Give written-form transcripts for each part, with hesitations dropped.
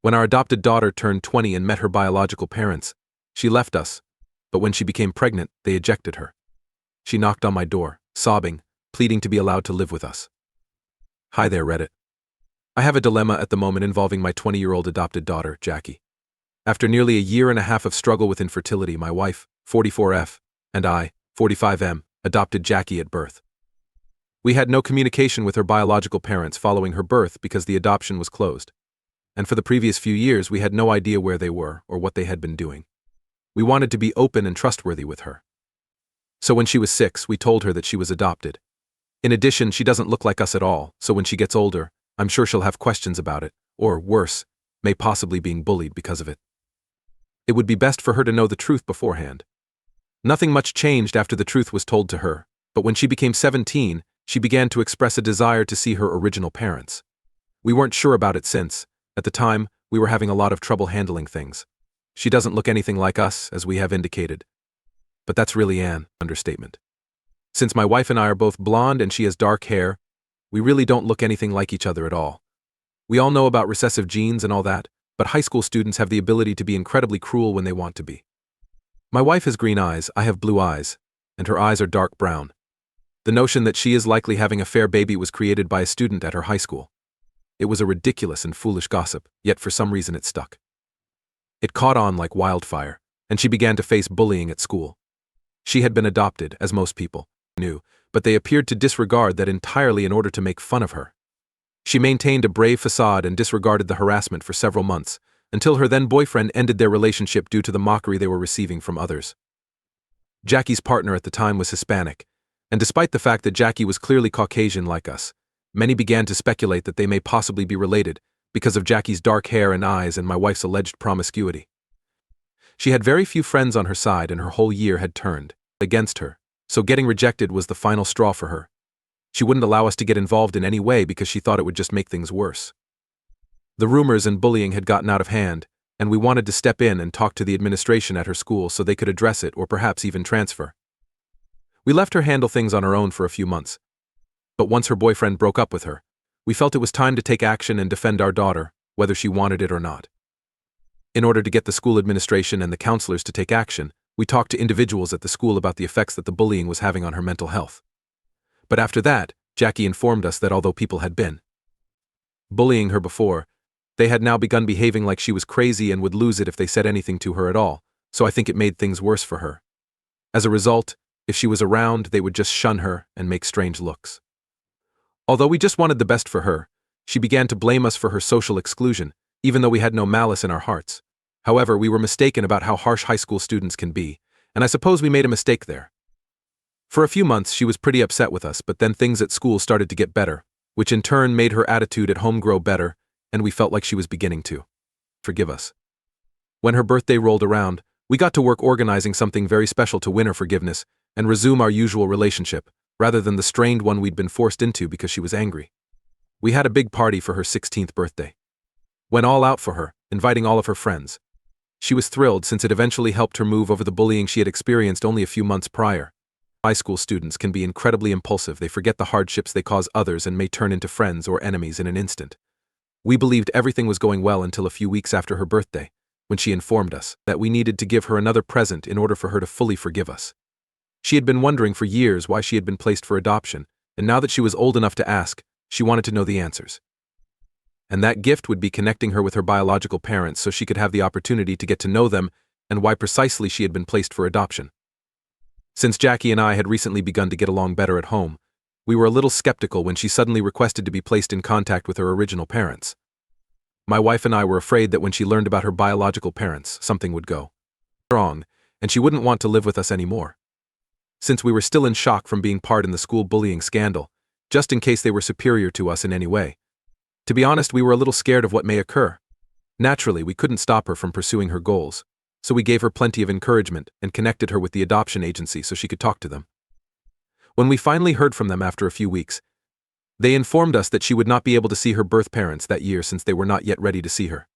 When our adopted daughter turned 20 and met her biological parents, she left us, but when she became pregnant, they ejected her. She knocked on my door, sobbing, pleading to be allowed to live with us. Hi there, Reddit. I have a dilemma at the moment involving my 20-year-old adopted daughter, Jackie. After nearly a year and a half of struggle with infertility, my wife, 44F, and I, 45M, adopted Jackie at birth. We had no communication with her biological parents following her birth because the adoption was closed. And for the previous few years, we had no idea where they were or what they had been doing. We wanted to be open and trustworthy with her. So when she was 6, we told her that she was adopted. In addition, she doesn't look like us at all, so when she gets older, I'm sure she'll have questions about it, or worse, may possibly being bullied because of it. It would be best for her to know the truth beforehand. Nothing much changed after the truth was told to her, but when she became 17, she began to express a desire to see her original parents. We weren't sure about it since. At the time, we were having a lot of trouble handling things. She doesn't look anything like us, as we have indicated. But that's really an understatement. Since my wife and I are both blonde and she has dark hair, we really don't look anything like each other at all. We all know about recessive genes and all that, but high school students have the ability to be incredibly cruel when they want to be. My wife has green eyes, I have blue eyes, and her eyes are dark brown. The notion that she is likely having a fair baby was created by a student at her high school. It was a ridiculous and foolish gossip, yet for some reason it stuck. It caught on like wildfire, and she began to face bullying at school. She had been adopted, as most people knew, but they appeared to disregard that entirely in order to make fun of her. She maintained a brave facade and disregarded the harassment for several months, until her then-boyfriend ended their relationship due to the mockery they were receiving from others. Jackie's partner at the time was Hispanic, and despite the fact that Jackie was clearly Caucasian like us, many began to speculate that they may possibly be related because of Jackie's dark hair and eyes and my wife's alleged promiscuity. She had very few friends on her side and her whole year had turned against her, so getting rejected was the final straw for her. She wouldn't allow us to get involved in any way because she thought it would just make things worse. The rumors and bullying had gotten out of hand, and we wanted to step in and talk to the administration at her school so they could address it or perhaps even transfer. We left her handle things on her own for a few months. But once her boyfriend broke up with her, we felt it was time to take action and defend our daughter, whether she wanted it or not. In order to get the school administration and the counselors to take action, we talked to individuals at the school about the effects that the bullying was having on her mental health. But after that, Jackie informed us that although people had been bullying her before, they had now begun behaving like she was crazy and would lose it if they said anything to her at all, so I think it made things worse for her. As a result, if she was around, they would just shun her and make strange looks. Although we just wanted the best for her, she began to blame us for her social exclusion, even though we had no malice in our hearts. However, we were mistaken about how harsh high school students can be, and I suppose we made a mistake there. For a few months, she was pretty upset with us, but then things at school started to get better, which in turn made her attitude at home grow better, and we felt like she was beginning to forgive us. When her birthday rolled around, we got to work organizing something very special to win her forgiveness and resume our usual relationship, rather than the strained one we'd been forced into because she was angry. We had a big party for her 16th birthday. Went all out for her, inviting all of her friends. She was thrilled since it eventually helped her move over the bullying she had experienced only a few months prior. High school students can be incredibly impulsive. They forget the hardships they cause others and may turn into friends or enemies in an instant. We believed everything was going well until a few weeks after her birthday, when she informed us that we needed to give her another present in order for her to fully forgive us. She had been wondering for years why she had been placed for adoption, and now that she was old enough to ask, she wanted to know the answers. And that gift would be connecting her with her biological parents so she could have the opportunity to get to know them and why precisely she had been placed for adoption. Since Jackie and I had recently begun to get along better at home, we were a little skeptical when she suddenly requested to be placed in contact with her original parents. My wife and I were afraid that when she learned about her biological parents, something would go wrong, and she wouldn't want to live with us anymore. Since we were still in shock from being part in the school bullying scandal, just in case they were superior to us in any way. To be honest, we were a little scared of what may occur. Naturally, we couldn't stop her from pursuing her goals, so we gave her plenty of encouragement and connected her with the adoption agency so she could talk to them. When we finally heard from them after a few weeks, they informed us that she would not be able to see her birth parents that year since they were not yet ready to see her.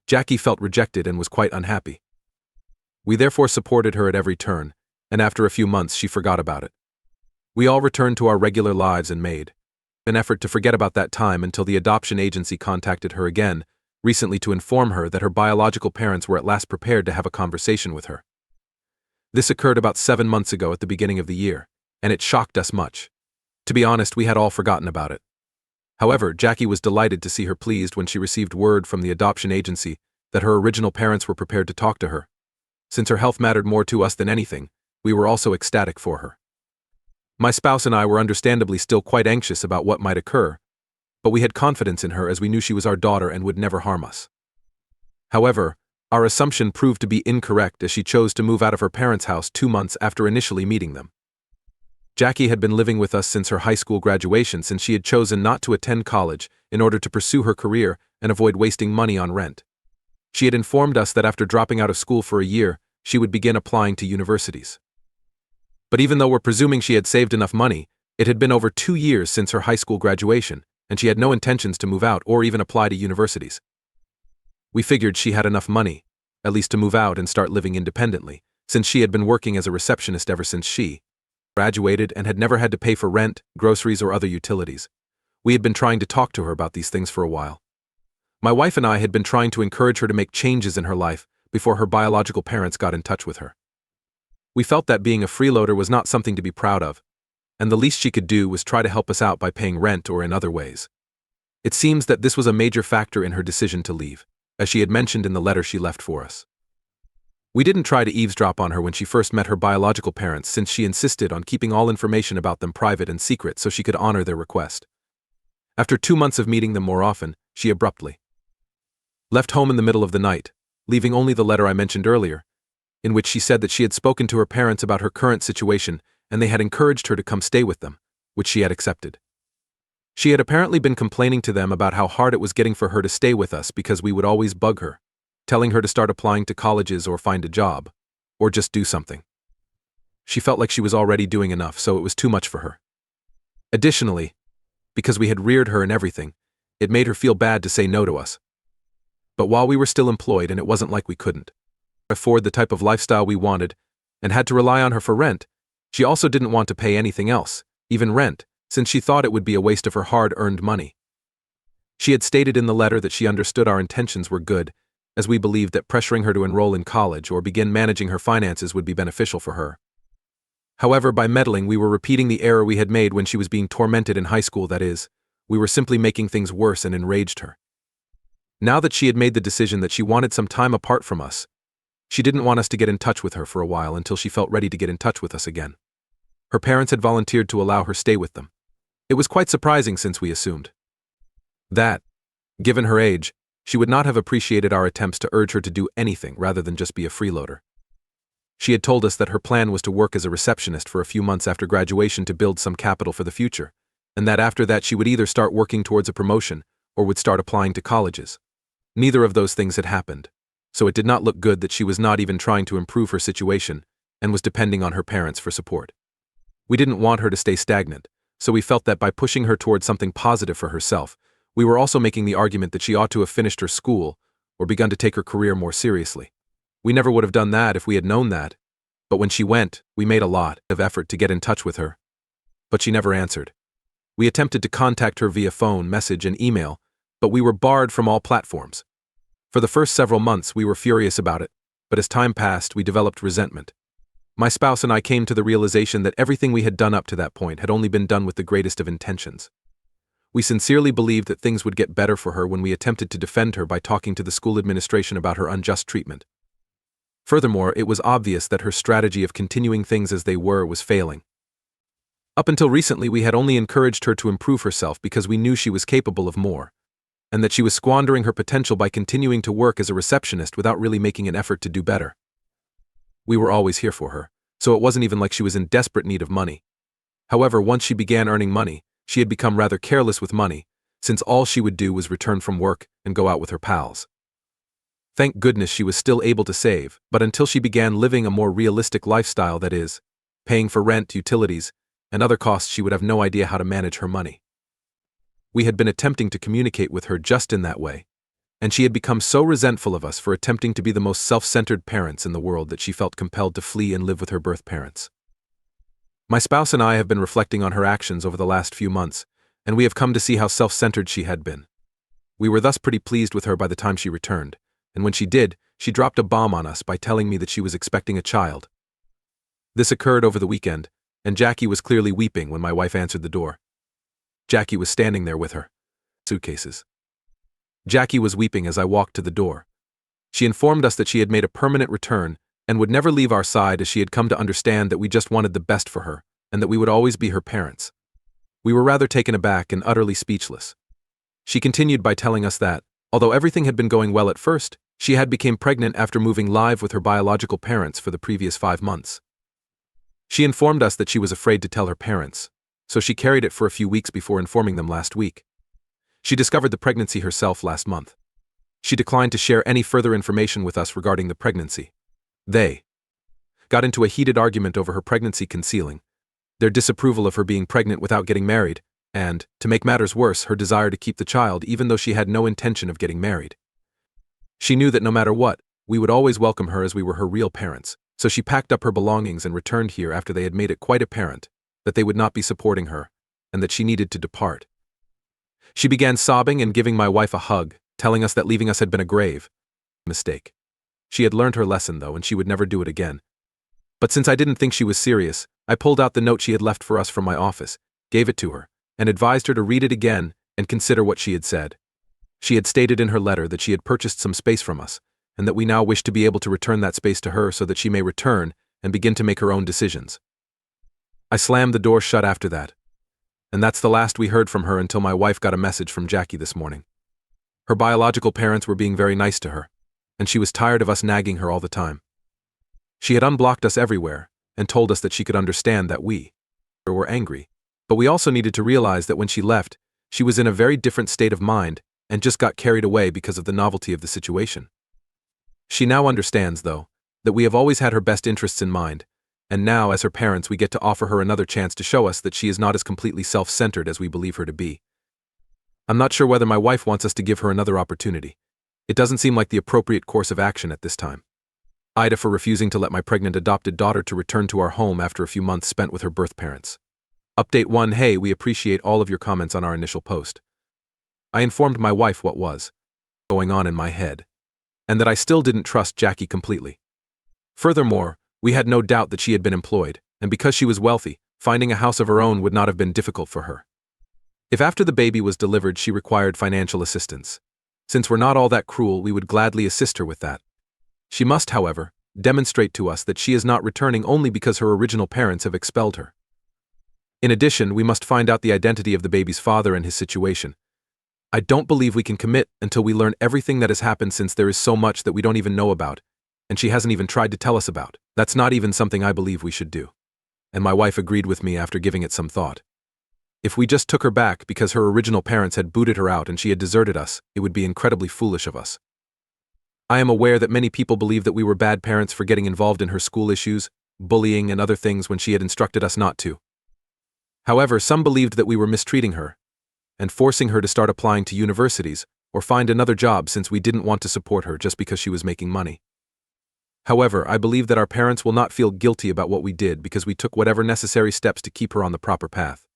Jackie felt rejected and was quite unhappy. We therefore supported her at every turn, and after a few months she forgot about it. We all returned to our regular lives and made an effort to forget about that time until the adoption agency contacted her again recently to inform her that her biological parents were at last prepared to have a conversation with her. This occurred about 7 months ago at the beginning of the year, and it shocked us much. To be honest, we had all forgotten about it. However, Jackie was delighted to see her pleased when she received word from the adoption agency that her original parents were prepared to talk to her. Since her health mattered more to us than anything, we were also ecstatic for her. My spouse and I were understandably still quite anxious about what might occur, but we had confidence in her as we knew she was our daughter and would never harm us. However, our assumption proved to be incorrect as she chose to move out of her parents' house 2 months after initially meeting them. Jackie had been living with us since her high school graduation, since she had chosen not to attend college in order to pursue her career and avoid wasting money on rent. She had informed us that after dropping out of school for a year, she would begin applying to universities. But even though we're presuming she had saved enough money, it had been over 2 years since her high school graduation, and she had no intentions to move out or even apply to universities. We figured she had enough money, at least to move out and start living independently, since she had been working as a receptionist ever since she graduated and had never had to pay for rent, groceries, or other utilities. We had been trying to talk to her about these things for a while. My wife and I had been trying to encourage her to make changes in her life before her biological parents got in touch with her. We felt that being a freeloader was not something to be proud of, and the least she could do was try to help us out by paying rent or in other ways. It seems that this was a major factor in her decision to leave, as she had mentioned in the letter she left for us. We didn't try to eavesdrop on her when she first met her biological parents, since she insisted on keeping all information about them private and secret so she could honor their request. After 2 months of meeting them more often, she abruptly left home in the middle of the night, leaving only the letter I mentioned earlier, in which she said that she had spoken to her parents about her current situation and they had encouraged her to come stay with them, which she had accepted. She had apparently been complaining to them about how hard it was getting for her to stay with us because we would always bug her, telling her to start applying to colleges or find a job, or just do something. She felt like she was already doing enough, so it was too much for her. Additionally, because we had reared her and everything, it made her feel bad to say no to us. But while we were still employed and it wasn't like we couldn't afford the type of lifestyle we wanted and had to rely on her for rent, she also didn't want to pay anything else, even rent, since she thought it would be a waste of her hard-earned money. She had stated in the letter that she understood our intentions were good, as we believed that pressuring her to enroll in college or begin managing her finances would be beneficial for her. However, by meddling, we were repeating the error we had made when she was being tormented in high school, that is, we were simply making things worse and enraged her. Now that she had made the decision that she wanted some time apart from us, she didn't want us to get in touch with her for a while until she felt ready to get in touch with us again. Her parents had volunteered to allow her stay with them. It was quite surprising since we assumed that, given her age, she would not have appreciated our attempts to urge her to do anything rather than just be a freeloader. She had told us that her plan was to work as a receptionist for a few months after graduation to build some capital for the future, and that after that she would either start working towards a promotion or would start applying to colleges. Neither of those things had happened, so it did not look good that she was not even trying to improve her situation and was depending on her parents for support. We didn't want her to stay stagnant, so we felt that by pushing her towards something positive for herself, we were also making the argument that she ought to have finished her school or begun to take her career more seriously. We never would have done that if we had known that, but when she went, we made a lot of effort to get in touch with her. But she never answered. We attempted to contact her via phone, message, and email, but we were barred from all platforms. For the first several months, we were furious about it, but as time passed, we developed resentment. My spouse and I came to the realization that everything we had done up to that point had only been done with the greatest of intentions. We sincerely believed that things would get better for her when we attempted to defend her by talking to the school administration about her unjust treatment. Furthermore, it was obvious that her strategy of continuing things as they were was failing. Up until recently, we had only encouraged her to improve herself because we knew she was capable of more, and that she was squandering her potential by continuing to work as a receptionist without really making an effort to do better. We were always here for her, so it wasn't even like she was in desperate need of money. However, once she began earning money, she had become rather careless with money, since all she would do was return from work and go out with her pals. Thank goodness she was still able to save, but until she began living a more realistic lifestyle, that is, paying for rent, utilities, and other costs, she would have no idea how to manage her money. We had been attempting to communicate with her just in that way, and she had become so resentful of us for attempting to be the most self-centered parents in the world that she felt compelled to flee and live with her birth parents. My spouse and I have been reflecting on her actions over the last few months, and we have come to see how self-centered she had been. We were thus pretty pleased with her by the time she returned, and when she did, she dropped a bomb on us by telling me that she was expecting a child. This occurred over the weekend, and Jackie was clearly weeping when my wife answered the door. Jackie was standing there with her suitcases. Jackie was weeping as I walked to the door. She informed us that she had made a permanent return and would never leave our side, as she had come to understand that we just wanted the best for her and that we would always be her parents. We were rather taken aback and utterly speechless. She continued by telling us that, although everything had been going well at first, she had become pregnant after moving live with her biological parents for the previous 5 months. She informed us that she was afraid to tell her parents, so she carried it for a few weeks before informing them last week. She discovered the pregnancy herself last month. She declined to share any further information with us regarding the pregnancy. They got into a heated argument over her pregnancy concealing their disapproval of her being pregnant without getting married, and, to make matters worse, her desire to keep the child even though she had no intention of getting married. She knew that no matter what, we would always welcome her as we were her real parents, so she packed up her belongings and returned here after they had made it quite apparent that they would not be supporting her, and that she needed to depart. She began sobbing and giving my wife a hug, telling us that leaving us had been a grave mistake. She had learned her lesson, though, and she would never do it again. But since I didn't think she was serious, I pulled out the note she had left for us from my office, gave it to her, and advised her to read it again and consider what she had said. She had stated in her letter that she had purchased some space from us, and that we now wish to be able to return that space to her so that she may return and begin to make her own decisions. I slammed the door shut after that. And that's the last we heard from her until my wife got a message from Jackie this morning. Her biological parents were being very nice to her, and she was tired of us nagging her all the time. She had unblocked us everywhere and told us that she could understand that we were angry, but we also needed to realize that when she left, she was in a very different state of mind and just got carried away because of the novelty of the situation. She now understands, though, that we have always had her best interests in mind, and now, as her parents, we get to offer her another chance to show us that she is not as completely self-centered as we believe her to be. I'm not sure whether my wife wants us to give her another opportunity. It doesn't seem like the appropriate course of action at this time. AITA for refusing to let my pregnant adopted daughter to return to our home after a few months spent with her birth parents. Update 1. Hey, we appreciate all of your comments on our initial post. I informed my wife what was going on in my head, and that I still didn't trust Jackie completely. Furthermore, we had no doubt that she had been employed, and because she was wealthy, finding a house of her own would not have been difficult for her. If after the baby was delivered she required financial assistance, since we're not all that cruel, we would gladly assist her with that. She must, however, demonstrate to us that she is not returning only because her original parents have expelled her. In addition, we must find out the identity of the baby's father and his situation. I don't believe we can commit until we learn everything that has happened, since there is so much that we don't even know about, and she hasn't even tried to tell us about. That's not even something I believe we should do. And my wife agreed with me after giving it some thought. If we just took her back because her original parents had booted her out and she had deserted us, it would be incredibly foolish of us. I am aware that many people believe that we were bad parents for getting involved in her school issues, bullying, and other things when she had instructed us not to. However, some believed that we were mistreating her and forcing her to start applying to universities or find another job, since we didn't want to support her just because she was making money. However, I believe that our parents will not feel guilty about what we did because we took whatever necessary steps to keep her on the proper path.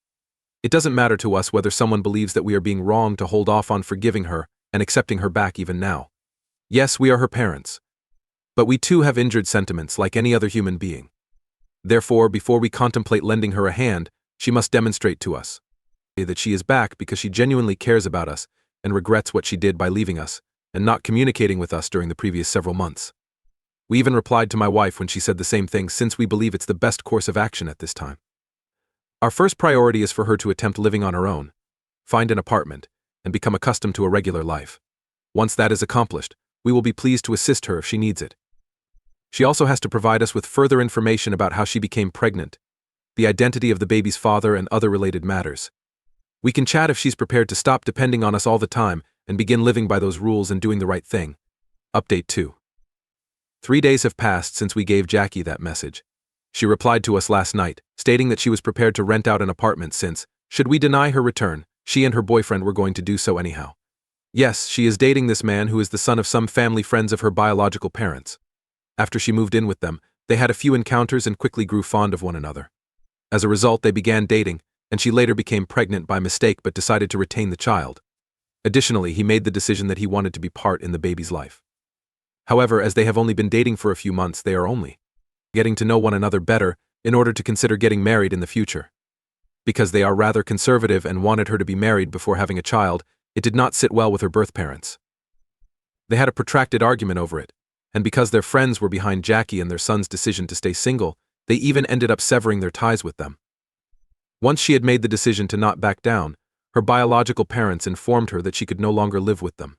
It doesn't matter to us whether someone believes that we are being wrong to hold off on forgiving her and accepting her back even now. Yes, we are her parents. But we too have injured sentiments like any other human being. Therefore, before we contemplate lending her a hand, she must demonstrate to us that she is back because she genuinely cares about us and regrets what she did by leaving us and not communicating with us during the previous several months. We even replied to my wife when she said the same thing, since we believe it's the best course of action at this time. Our first priority is for her to attempt living on her own, find an apartment, and become accustomed to a regular life. Once that is accomplished, we will be pleased to assist her if she needs it. She also has to provide us with further information about how she became pregnant, the identity of the baby's father, and other related matters. We can chat if she's prepared to stop depending on us all the time and begin living by those rules and doing the right thing. Update 2. 3 days have passed since we gave Jackie that message. She replied to us last night, stating that she was prepared to rent out an apartment since, should we deny her return, she and her boyfriend were going to do so anyhow. Yes, she is dating this man who is the son of some family friends of her biological parents. After she moved in with them, they had a few encounters and quickly grew fond of one another. As a result, they began dating, and she later became pregnant by mistake but decided to retain the child. Additionally, he made the decision that he wanted to be part in the baby's life. However, as they have only been dating for a few months, they are only getting to know one another better in order to consider getting married in the future. Because they are rather conservative and wanted her to be married before having a child, it did not sit well with her birth parents. They had a protracted argument over it, and because their friends were behind Jackie and their son's decision to stay single, they even ended up severing their ties with them. Once she had made the decision to not back down, her biological parents informed her that she could no longer live with them.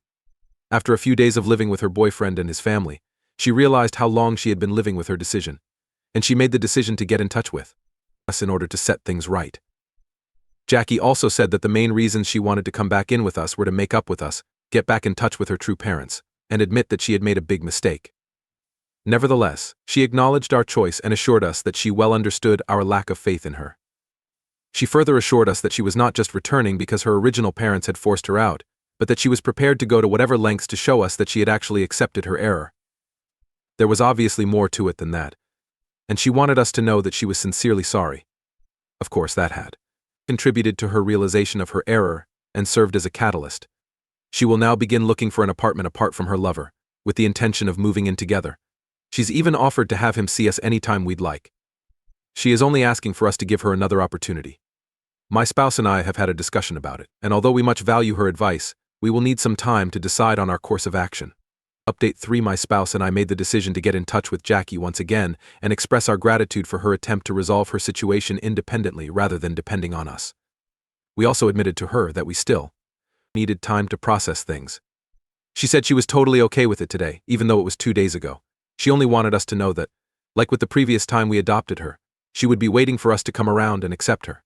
After a few days of living with her boyfriend and his family, she realized how long she had been living with her decision, and she made the decision to get in touch with us in order to set things right. Jackie also said that the main reasons she wanted to come back in with us were to make up with us, get back in touch with her true parents, and admit that she had made a big mistake. Nevertheless, she acknowledged our choice and assured us that she well understood our lack of faith in her. She further assured us that she was not just returning because her original parents had forced her out, but that she was prepared to go to whatever lengths to show us that she had actually accepted her error. There was obviously more to it than that, and she wanted us to know that she was sincerely sorry. Of course, that had contributed to her realization of her error and served as a catalyst. She will now begin looking for an apartment apart from her lover, with the intention of moving in together. She's even offered to have him see us anytime we'd like. She is only asking for us to give her another opportunity. My spouse and I have had a discussion about it, and although we much value her advice, we will need some time to decide on our course of action. Update 3: My spouse and I made the decision to get in touch with Jackie once again and express our gratitude for her attempt to resolve her situation independently rather than depending on us. We also admitted to her that we still needed time to process things. She said she was totally okay with it today, even though it was 2 days ago. She only wanted us to know that, like with the previous time we adopted her, she would be waiting for us to come around and accept her.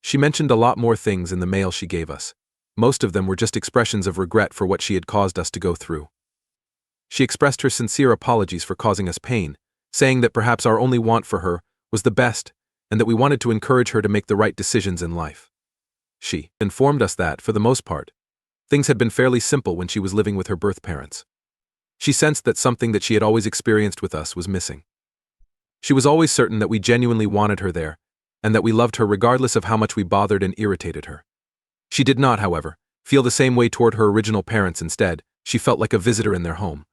She mentioned a lot more things in the mail she gave us. Most of them were just expressions of regret for what she had caused us to go through. She expressed her sincere apologies for causing us pain, saying that perhaps our only want for her was the best and that we wanted to encourage her to make the right decisions in life. She informed us that, for the most part, things had been fairly simple when she was living with her birth parents. She sensed that something that she had always experienced with us was missing. She was always certain that we genuinely wanted her there, and that we loved her regardless of how much we bothered and irritated her. She did not, however, feel the same way toward her original parents. Instead, she felt like a visitor in their home.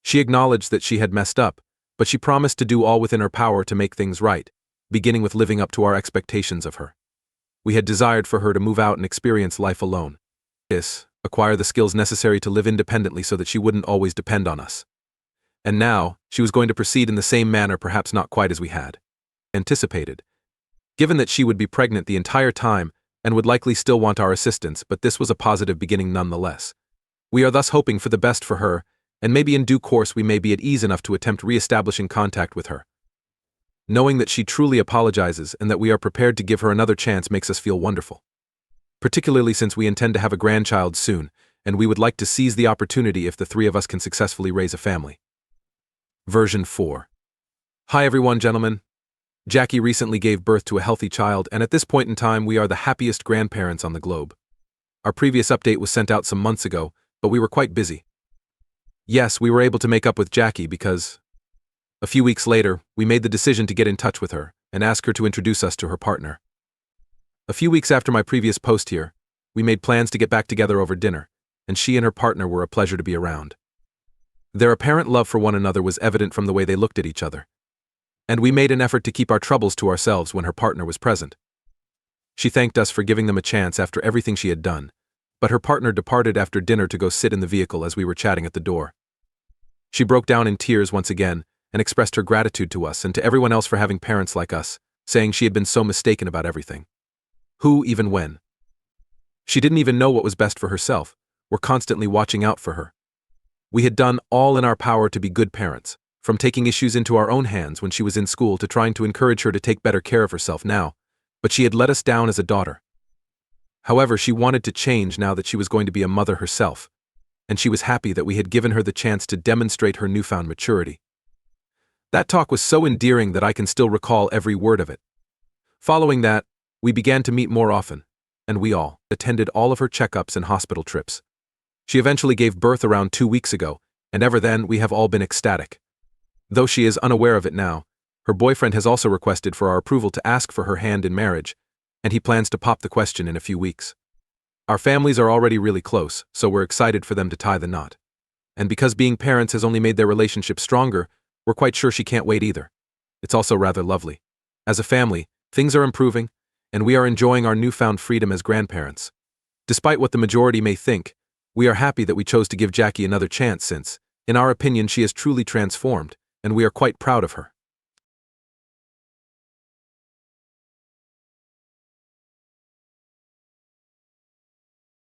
She acknowledged that she had messed up, but she promised to do all within her power to make things right, beginning with living up to our expectations of her. We had desired for her to move out and experience life alone. Acquire the skills necessary to live independently so that she wouldn't always depend on us. And now, she was going to proceed in the same manner, perhaps not quite as we had anticipated. Given that she would be pregnant the entire time and would likely still want our assistance, but this was a positive beginning nonetheless. We are thus hoping for the best for her, and maybe in due course we may be at ease enough to attempt re-establishing contact with her. Knowing that she truly apologizes and that we are prepared to give her another chance makes us feel wonderful. Particularly since we intend to have a grandchild soon, and we would like to seize the opportunity if the three of us can successfully raise a family. Version 4. Hi everyone, gentlemen. Jackie recently gave birth to a healthy child, and at this point in time we are the happiest grandparents on the globe. Our previous update was sent out some months ago, but we were quite busy. Yes, we were able to make up with Jackie because a few weeks later, we made the decision to get in touch with her and ask her to introduce us to her partner. A few weeks after my previous post here, we made plans to get back together over dinner, and she and her partner were a pleasure to be around. Their apparent love for one another was evident from the way they looked at each other, and we made an effort to keep our troubles to ourselves when her partner was present. She thanked us for giving them a chance after everything she had done, but her partner departed after dinner to go sit in the vehicle as we were chatting at the door. She broke down in tears once again and expressed her gratitude to us and to everyone else for having parents like us, saying she had been so mistaken about everything. Who, even when she didn't even know what was best for herself, were constantly watching out for her. We had done all in our power to be good parents, from taking issues into our own hands when she was in school to trying to encourage her to take better care of herself now, but she had let us down as a daughter. However, she wanted to change now that she was going to be a mother herself, and she was happy that we had given her the chance to demonstrate her newfound maturity. That talk was so endearing that I can still recall every word of it. Following that, we began to meet more often, and we all attended all of her checkups and hospital trips. She eventually gave birth around 2 weeks ago, and ever then we have all been ecstatic. Though she is unaware of it now, her boyfriend has also requested for our approval to ask for her hand in marriage, and he plans to pop the question in a few weeks. Our families are already really close, so we're excited for them to tie the knot. And because being parents has only made their relationship stronger, we're quite sure she can't wait either. It's also rather lovely. As a family, things are improving, and we are enjoying our newfound freedom as grandparents. Despite what the majority may think, we are happy that we chose to give Jackie another chance since, in our opinion, she has truly transformed, and we are quite proud of her.